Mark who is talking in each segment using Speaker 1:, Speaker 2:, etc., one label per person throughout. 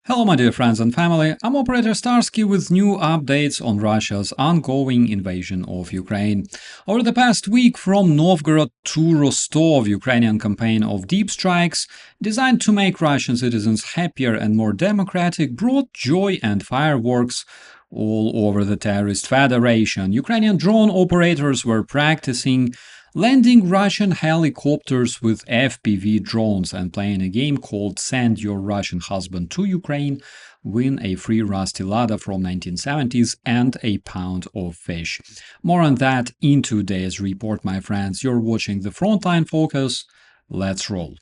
Speaker 1: Hello my dear friends and family, I'm Operator Starsky with new updates on Russia's ongoing invasion of Ukraine. Over the past week, from Novgorod to Rostov, Ukrainian campaign of deep strikes, designed to make Russian citizens happier and more democratic, brought joy and fireworks all over the terrorist federation. Ukrainian drone operators were practicing landing Russian helicopters with FPV drones and playing a game called Send Your Russian Husband to Ukraine, win a free Rusty Lada from 1970s and a pound of fish. More on that in today's report, my friends. You're watching the Frontline Focus. Let's roll.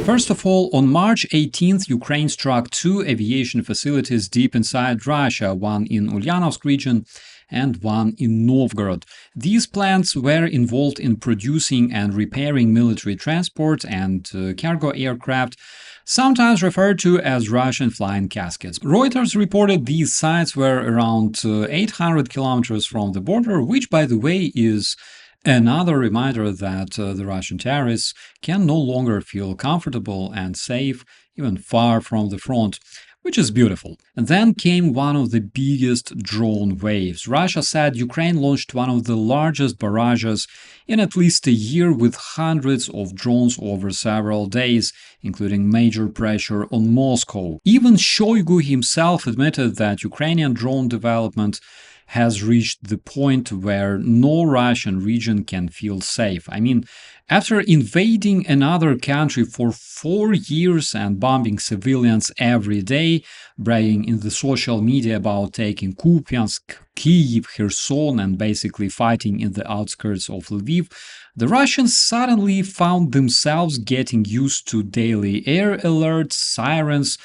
Speaker 1: First of all, on March 18th, Ukraine struck two aviation facilities deep inside Russia, one in Ulyanovsk region and one in Novgorod. These plants were involved in producing and repairing military transport and cargo aircraft, sometimes referred to as Russian flying caskets. Reuters reported these sites were around 800 kilometers from the border, which, by the way, is another reminder that the Russian terrorists can no longer feel comfortable and safe, even far from the front, which is beautiful. And then came one of the biggest drone waves. Russia said Ukraine launched one of the largest barrages in at least a year, with hundreds of drones over several days, including major pressure on Moscow. Even Shoigu himself admitted that Ukrainian drone development has reached the point where no Russian region can feel safe. I mean, after invading another country for 4 years and bombing civilians every day, bragging in the social media about taking Kupiansk, Kyiv, Kherson, and basically fighting in the outskirts of Lviv, the Russians suddenly found themselves getting used to daily air alerts, sirens,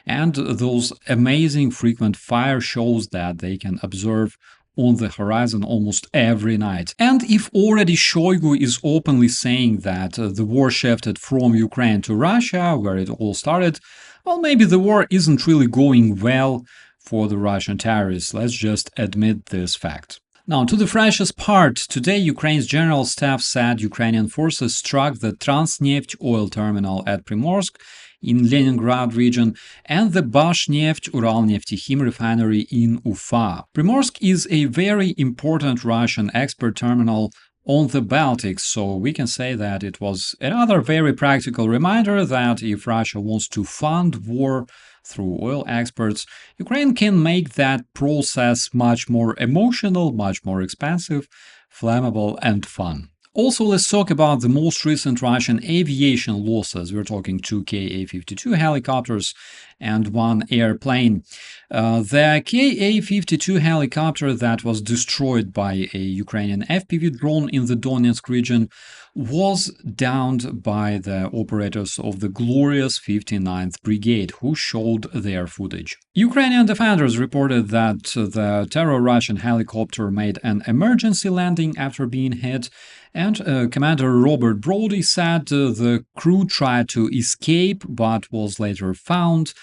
Speaker 1: and those amazing frequent fire shows that they can observe on the horizon almost every night. And if already Shoigu is openly saying that the war shifted from Ukraine to Russia, where it all started, well, maybe the war isn't really going well for the Russian terrorists. Let's just admit this fact. Now, to the freshest part, today Ukraine's general staff said Ukrainian forces struck the Transneft oil terminal at Primorsk in Leningrad region and the Bashneft Uralneftekhim refinery in Ufa. Primorsk is a very important Russian export terminal on the Baltic, so we can say that it was another very practical reminder that if Russia wants to fund war through oil exports, Ukraine can make that process much more emotional, much more expensive, flammable, and fun. Also, let's talk about the most recent Russian aviation losses. We're talking 2 Ka-52 helicopters and one airplane. The Ka-52 helicopter that was destroyed by a Ukrainian FPV drone in the Donetsk region was downed by the operators of the glorious 59th Brigade, who showed their footage. Ukrainian defenders reported that the terror Russian helicopter made an emergency landing after being hit, and Commander Robert Brody said the crew tried to escape but was later found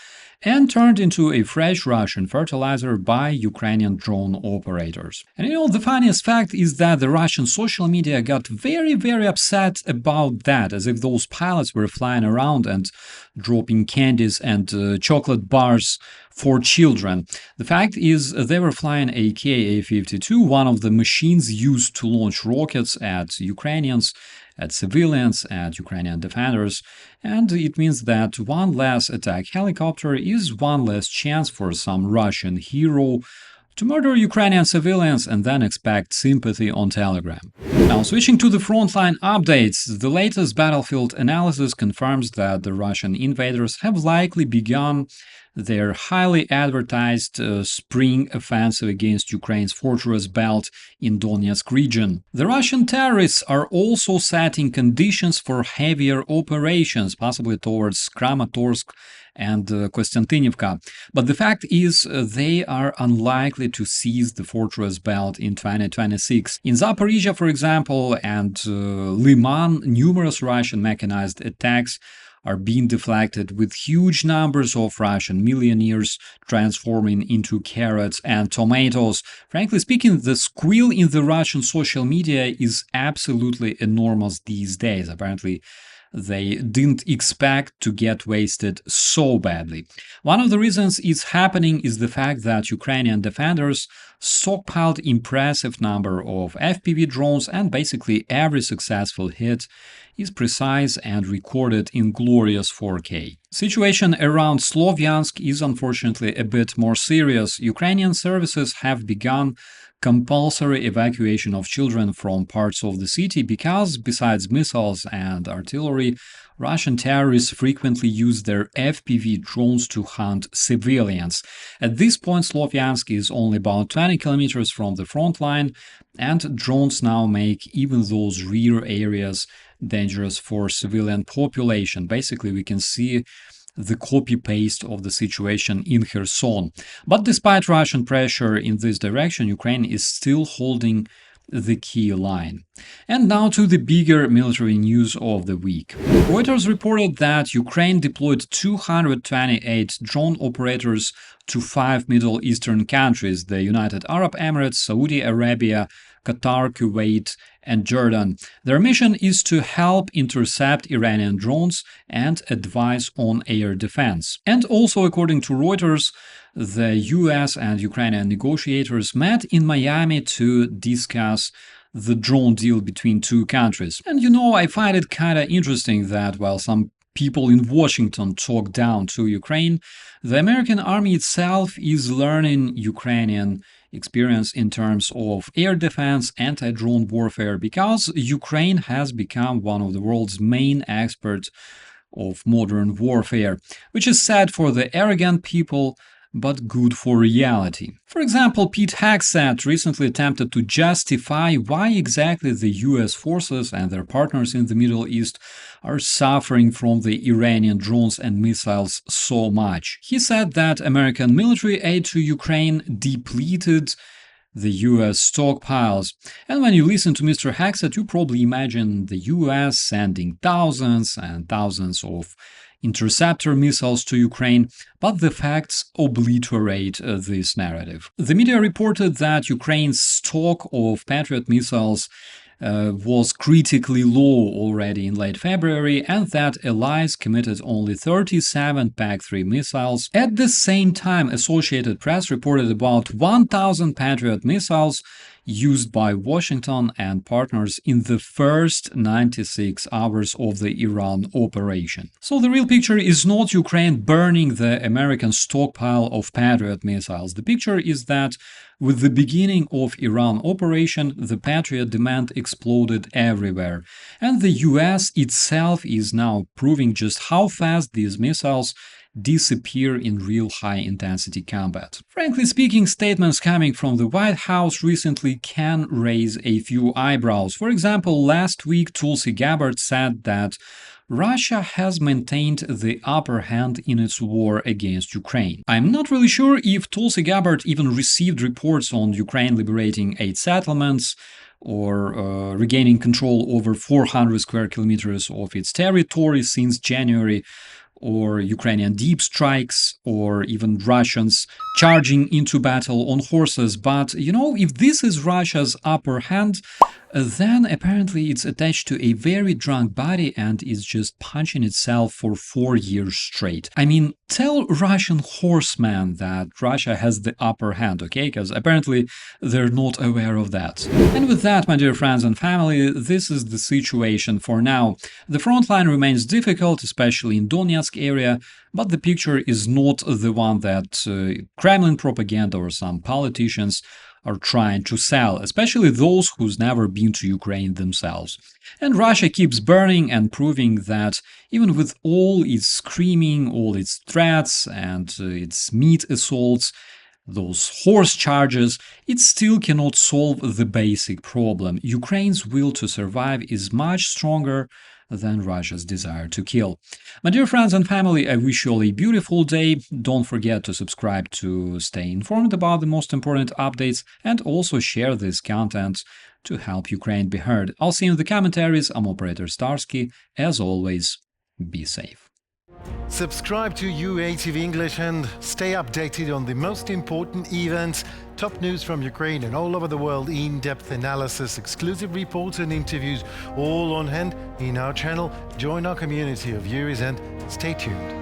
Speaker 1: and turned into a fresh Russian fertilizer by Ukrainian drone operators. And you know, the funniest fact is that the Russian social media got very upset about that, as if those pilots were flying around and dropping candies and chocolate bars for children. The fact is, they were flying a Ka-52, one of the machines used to launch rockets at Ukrainians, at civilians, at Ukrainian defenders, and it means that one less attack helicopter is one less chance for some Russian hero to murder Ukrainian civilians and then expect sympathy on Telegram. Now, switching to the frontline updates, the latest battlefield analysis confirms that the Russian invaders have likely begun their highly advertised spring offensive against Ukraine's fortress belt in Donetsk region. The Russian terrorists are also setting conditions for heavier operations, possibly towards Kramatorsk and Kostantinivka. But the fact is, they are unlikely to seize the fortress belt in 2026. In Zaporizhia, for example, and Liman, numerous Russian mechanized attacks are being deflected, with huge numbers of Russian millionaires transforming into carrots and tomatoes. Frankly speaking, the squeal in the Russian social media is absolutely enormous these days. Apparently, they didn't expect to get wasted so badly. One of the reasons it's happening is the fact that Ukrainian defenders stockpiled impressive number of FPV drones, and basically every successful hit is precise and recorded in glorious 4K. Situation around Slovyansk is unfortunately a bit more serious. Ukrainian services have begun compulsory evacuation of children from parts of the city because, besides missiles and artillery, Russian terrorists frequently use their FPV drones to hunt civilians. At this point, Slovyansk is only about 20 kilometers from the front line, and drones now make even those rear areas dangerous for civilian population. Basically, we can see the copy-paste of the situation in Kherson. But despite Russian pressure in this direction, Ukraine is still holding the key line. And now to the bigger military news of the week. Reuters reported that Ukraine deployed 228 drone operators to 5 Middle Eastern countries: the United Arab Emirates, Saudi Arabia, Qatar, Kuwait, and Jordan. Their mission is to help intercept Iranian drones and advise on air defense. And also, according to Reuters, the US and Ukrainian negotiators met in Miami to discuss the drone deal between two countries. And I find it kinda interesting that while some people in Washington talk down to Ukraine, the American army itself is learning Ukrainian experience in terms of air defense, anti-drone warfare, because Ukraine has become one of the world's main experts of modern warfare, which is sad for the arrogant people, but good for reality. For example, Pete Hegseth recently attempted to justify why exactly the US forces and their partners in the Middle East are suffering from the Iranian drones and missiles so much. He said that American military aid to Ukraine depleted the US stockpiles. And when you listen to Mr. Hegseth, you probably imagine the US sending thousands and thousands of interceptor missiles to Ukraine, but the facts obliterate this narrative. The media reported that Ukraine's stock of Patriot missiles was critically low already in late February, and that allies committed only 37 PAC-3 missiles. At the same time, Associated Press reported about 1,000 Patriot missiles used by Washington and partners in the first 96 hours of the Iran operation. So the real picture is not Ukraine burning the American stockpile of Patriot missiles. The picture is that with the beginning of Iran operation, the Patriot demand exploded everywhere, and the US itself is now proving just how fast these missiles disappear in real high-intensity combat. Frankly speaking, statements coming from the White House recently can raise a few eyebrows. For example, last week Tulsi Gabbard said that Russia has maintained the upper hand in its war against Ukraine. I'm not really sure if Tulsi Gabbard even received reports on Ukraine liberating 8 settlements or regaining control over 400 square kilometers of its territory since January, or Ukrainian deep strikes, or even Russians charging into battle on horses. But, if this is Russia's upper hand, then apparently it's attached to a very drunk body and is just punching itself for 4 years straight. I mean, tell Russian horsemen that Russia has the upper hand, okay? Because apparently they're not aware of that. And with that, my dear friends and family, this is the situation for now. The front line remains difficult, especially in Donetsk area, but the picture is not the one that Kremlin propaganda or some politicians are trying to sell, especially those who's never been to Ukraine themselves. And Russia keeps burning and proving that even with all its screaming, all its threats and its meat assaults, those horse charges, it still cannot solve the basic problem. Ukraine's will to survive is much stronger than Russia's desire to kill. My dear friends and family, I wish you all a beautiful day. Don't forget to subscribe to stay informed about the most important updates, and also share this content to help Ukraine be heard. I'll see you in the commentaries. I'm Operator Starsky. As always, be safe.
Speaker 2: Subscribe to UATV English and stay updated on the most important events, top news from Ukraine and all over the world, in-depth analysis, exclusive reports and interviews, all on hand in our channel. Join our community of viewers and stay tuned.